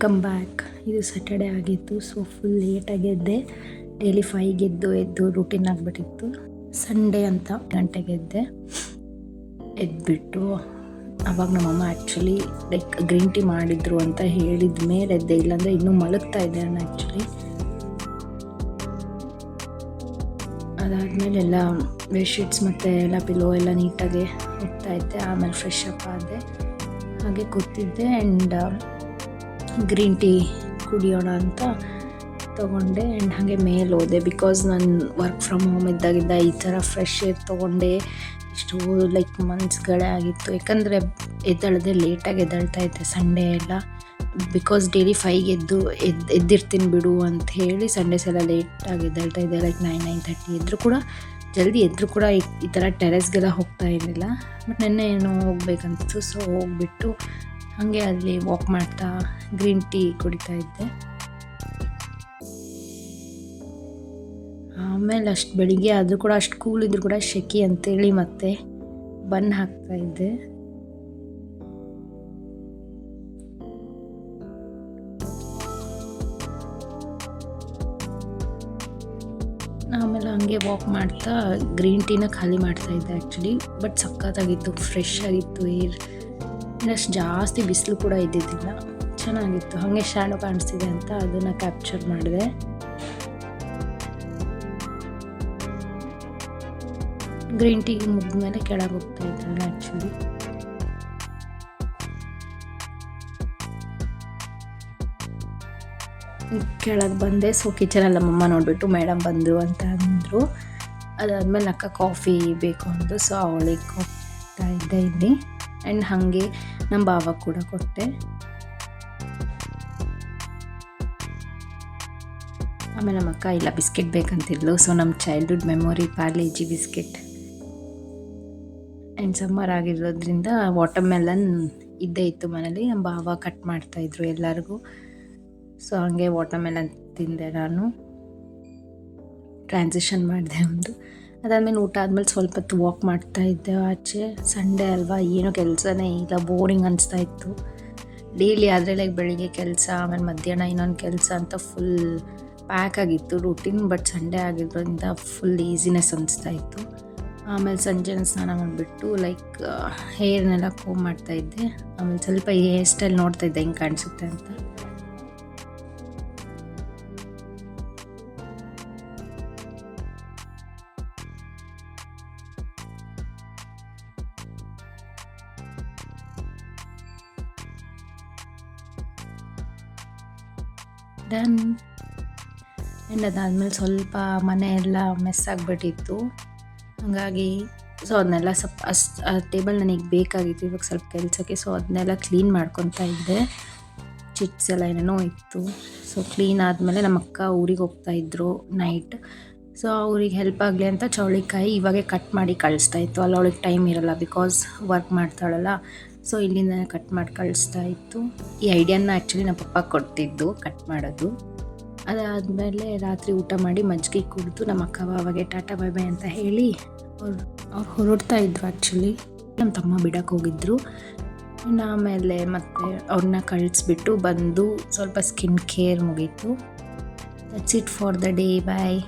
Welcome back. ಇದು Saturday ಆಗಿತ್ತು, so full ಲೇಟಾಗಿ ಎದ್ದೆ. ಡೈಲಿ 5ಗೆ ಎದ್ದು ರೂಟೀನ್ ಆಗಿಬಿಟ್ಟಿತ್ತು. ಸಂಡೇ ಅಂತ ಗಂಟೆಗೆ ಎದ್ಬಿಟ್ಟು ಅವಾಗ ನಮ್ಮಮ್ಮ ಆ್ಯಕ್ಚುಲಿ ಲೈಕ್ ಗ್ರೀನ್ ಟೀ ಮಾಡಿದ್ರು ಅಂತ ಹೇಳಿದ ಮೇಲೆ ಎದ್ದೆ, ಇಲ್ಲಾಂದರೆ ಇನ್ನೂ ಮಲಗ್ತಾ ಇದ್ದೆ ನಾನು ಆ್ಯಕ್ಚುಲಿ. ಅದಾದಮೇಲೆ ಎಲ್ಲ ಬೆಡ್ಶೀಟ್ಸ್ ಮತ್ತು ಎಲ್ಲ ಪಿಲೋ ಎಲ್ಲ ನೀಟಾಗಿ ಇಡ್ತಾ ಇದ್ದೆ. ಆಮೇಲೆ ಫ್ರೆಶ್ ಅಪ್ ಆದೆ, ಹಾಗೆ ಕೂತಿದ್ದೆ. ಆ್ಯಂಡ್ ಗ್ರೀನ್ ಟೀ ಕುಡಿಯೋಣ ಅಂತ ತೊಗೊಂಡೆ. ಆ್ಯಂಡ್ ಹಾಗೆ ಮೇಲೆ ಹೋದೆ, ಬಿಕಾಸ್ ನಾನು ವರ್ಕ್ ಫ್ರಮ್ ಹೋಮ್ ಇದ್ದಾಗಿದ್ದ ಈ ಥರ ಫ್ರೆಶ್ ಏರ್ ತೊಗೊಂಡೆ ಇಷ್ಟು ಲೈಕ್ ಮಂತ್ಸ್ಗಳೇ ಆಗಿತ್ತು. ಯಾಕಂದರೆ ಎದ್ದೇಳದೆ ಲೇಟಾಗಿ ಎದ್ದೇಳ್ತಾ ಇದ್ದೆ ಸಂಡೇ ಎಲ್ಲ, ಬಿಕಾಸ್ ಡೈಲಿ 5ಗೆ ಎದ್ದಿರ್ತೀನಿ ಬಿಡು ಅಂತ ಹೇಳಿ ಸಂಡೇಸ್ ಎಲ್ಲ ಲೇಟಾಗಿ ಎದ್ದೇಳ್ತಾ ಇದ್ದೆ. ಲೈಕ್ 9:30 ಎದ್ದರೂ ಕೂಡ ಜಲ್ದಿ ಎದ್ದರೂ ಕೂಡ ಈ ಥರ ಟೆರೆಸ್ಗೆಲ್ಲ ಹೋಗ್ತಾ ಇರಲಿಲ್ಲ. ಬಟ್ ನೆನ್ನೆ ಏನೋ ಹೋಗ್ಬೇಕಂತಿತ್ತು, ಸೊ ಹೋಗ್ಬಿಟ್ಟು ಹಾಗೆ ಅಲ್ಲಿ ವಾಕ್ ಮಾಡ್ತಾ ಗ್ರೀನ್ ಟೀ ಕುಡಿತಾ ಇದ್ದೆ. ಆಮೇಲೆ ಅಷ್ಟು ಬೆಳಿಗ್ಗೆ ಆದರೂ ಕೂಡ ಅಷ್ಟು ಕೂಲ್ ಇದ್ರೂ ಕೂಡ ಶೆಕಿ ಅಂತೇಳಿ ಮತ್ತೆ ಬನ್ ಹಾಕ್ತಾ ಇದ್ದೆ. ಆಮೇಲೆ ಹಂಗೆ ವಾಕ್ ಮಾಡ್ತಾ ಗ್ರೀನ್ ಟೀನ ಖಾಲಿ ಮಾಡ್ತಾ ಇದ್ದೆ ಆ್ಯಕ್ಚುಲಿ. ಬಟ್ ಸಖತ್ತಾಗಿತ್ತು, ಫ್ರೆಶ್ ಆಗಿತ್ತು ಏರ್. ಅಷ್ಟು ಜಾಸ್ತಿ ಬಿಸಿಲು ಕೂಡ ಇದ್ದಿದ್ದಿಲ್ಲ, ಚೆನ್ನಾಗಿತ್ತು. ಹಾಗೆ ಶ್ಯಾಡೋ ಕಾಣಿಸ್ತಿದೆ ಅಂತ ಅದನ್ನು ಕ್ಯಾಪ್ಚರ್ ಮಾಡಿದೆ. ಗ್ರೀನ್ ಟೀ ಮುಗಿದ ಮೇಲೆ ಕೆಳಗೆ ಹೋಗ್ತಾ ಇದ್ರಲ್ಲ ಆ್ಯಕ್ಚುಲಿ. ಕೆಳಗೆ ಬಂದೆ. ಸೊ ಕಿಚನಲ್ಲಿ ನಮ್ಮಮ್ಮ ನೋಡಿಬಿಟ್ಟು ಮೇಡಮ್ ಬಂದರು ಅಂತ ಅಂದರು. ಅದಾದಮೇಲೆ ಅಕ್ಕ ಕಾಫಿ ಬೇಕು ಅಂದರು, ಸೊ ಅವಳಿಗೆ ಕೊಡ್ತಾ ಇದ್ದೆ ಇಲ್ಲಿ. ಆ್ಯಂಡ್ ಹಾಗೆ ನಮ್ಮ ಭಾವ ಕೂಡ ಕೊಟ್ಟೆ. ಆಮೇಲೆ ನಮ್ಮ ಅಕ್ಕ ಇಲ್ಲ ಬಿಸ್ಕೆಟ್ ಬೇಕಂತಿದ್ಲು, ಸೊ ನಮ್ಮ childhood memory Parle-G biscuit. And summer ಆಗಿರೋದ್ರಿಂದ ವಾಟರ್ ಮೆಲನ್ ಇದ್ದೇ ಇತ್ತು ಮನೇಲಿ. ನಮ್ಮ ಭಾವ ಕಟ್ ಮಾಡ್ತಾಯಿದ್ರು ಎಲ್ಲರಿಗೂ, ಸೊ ಹಾಗೆ ವಾಟರ್ ಮೆಲನ್ ತಿಂದೆ. ನಾನು ಟ್ರಾನ್ಸಿಷನ್ ಮಾಡಿದೆ ಒಂದು. ಅದಾದಮೇಲೆ ಊಟ ಆದಮೇಲೆ ಸ್ವಲ್ಪ ಹೊತ್ತು ವಾಕ್ ಮಾಡ್ತಾಯಿದ್ದೆ ಆಚೆ. ಸಂಡೇ ಅಲ್ವಾ, ಏನೋ ಕೆಲಸನೇ ಇಲ್ಲ, ಬೋರಿಂಗ್ ಅನಿಸ್ತಾ ಇತ್ತು. ಡೈಲಿ ಆದರೆ ಲೈಕ್ ಬೆಳಿಗ್ಗೆ ಕೆಲಸ, ಆಮೇಲೆ ಮಧ್ಯಾಹ್ನ ಇನ್ನೊಂದು ಕೆಲಸ ಅಂತ ಫುಲ್ ಪ್ಯಾಕ್ ಆಗಿತ್ತು ರೂಟೀನ್. ಬಟ್ ಸಂಡೇ ಆಗಿರೋದ್ರಿಂದ ಫುಲ್ ಈಸಿನೆಸ್ ಅನಿಸ್ತಾ ಇತ್ತು. ಆಮೇಲೆ ಸಂಜೆನ ಸ್ನಾನ ಮಾಡಿಬಿಟ್ಟು ಲೈಕ್ ಹೇರ್ನೆಲ್ಲ ಕೋಮ್ ಮಾಡ್ತಾಯಿದ್ದೆ. ಆಮೇಲೆ ಸ್ವಲ್ಪ ಹೇರ್ ಸ್ಟೈಲ್ ನೋಡ್ತಾಯಿದ್ದೆ ಹೆಂಗೆ ಕಾಣಿಸುತ್ತೆ ಅಂತ. ಡನ್. ಆ್ಯಂಡ್ ಅದಾದಮೇಲೆ ಸ್ವಲ್ಪ ಮನೆ ಎಲ್ಲ ಮೆಸ್ ಆಗಿಬಿಟ್ಟಿತ್ತು, ಹಾಗಾಗಿ ಸೊ ಅದನ್ನೆಲ್ಲ ಸ್ವಲ್ಪ ಟೇಬಲ್ ನನಗೆ ಬೇಕಾಗಿತ್ತು ಇವಾಗ ಸ್ವಲ್ಪ ಕೆಲಸಕ್ಕೆ. ಸೊ ಅದನ್ನೆಲ್ಲ ಕ್ಲೀನ್ ಮಾಡ್ಕೊತಾ ಇದ್ದೆ. ಚಿಟ್ಸ್ ಎಲ್ಲ ಏನೇನೋ ಇತ್ತು. ಸೊ ಕ್ಲೀನ್ ಆದಮೇಲೆ ನಮ್ಮ ಅಕ್ಕ ಊರಿಗೆ ಹೋಗ್ತಾಯಿದ್ರು ನೈಟ್. ಸೊ ಅವ್ರಿಗೆ ಹೆಲ್ಪ್ ಆಗಲಿ ಅಂತ ಚೌಳಿಕಾಯಿ ಇವಾಗೆ ಕಟ್ ಮಾಡಿ ಕಳಿಸ್ತಾ ಇತ್ತು. ಅಲ್ಲಿ ಅವಳಿಗೆ ಟೈಮ್ ಇರೋಲ್ಲ, ಬಿಕಾಸ್ ವರ್ಕ್ ಮಾಡ್ತಾಳಲ್ಲ. ಸೊ ಇಲ್ಲಿಂದ ಕಟ್ ಮಾಡಿ ಕಳಿಸ್ತಾ ಇತ್ತು. ಈ ಐಡಿಯಾನ ಆ್ಯಕ್ಚುಲಿ ನಮ್ಮ ಪಪ್ಪ ಕೊಡ್ತಿದ್ದು ಕಟ್ ಮಾಡೋದು. ಅದಾದಮೇಲೆ ರಾತ್ರಿ ಊಟ ಮಾಡಿ ಮಜ್ಜಿಗೆ ಕುಡಿದು ನಮ್ಮ ಅಕ್ಕ ಅವಾಗೆ ಟಾಟಾ ಬೈ ಬೈ ಅಂತ ಹೇಳಿ ಅವ್ರು ಹೊರಡ್ತಾ ಇದ್ರು ಆ್ಯಕ್ಚುಲಿ. ನಮ್ಮ ತಮ್ಮ ಬಿಡೋಕ್ಕೆ ಹೋಗಿದ್ರು. ಆಮೇಲೆ ಮತ್ತೆ ಅವ್ರನ್ನ ಕಳಿಸ್ಬಿಟ್ಟು ಬಂದು ಸ್ವಲ್ಪ ಸ್ಕಿನ್ ಕೇರ್ ಮುಗೀತು. That's it for the day. Bye.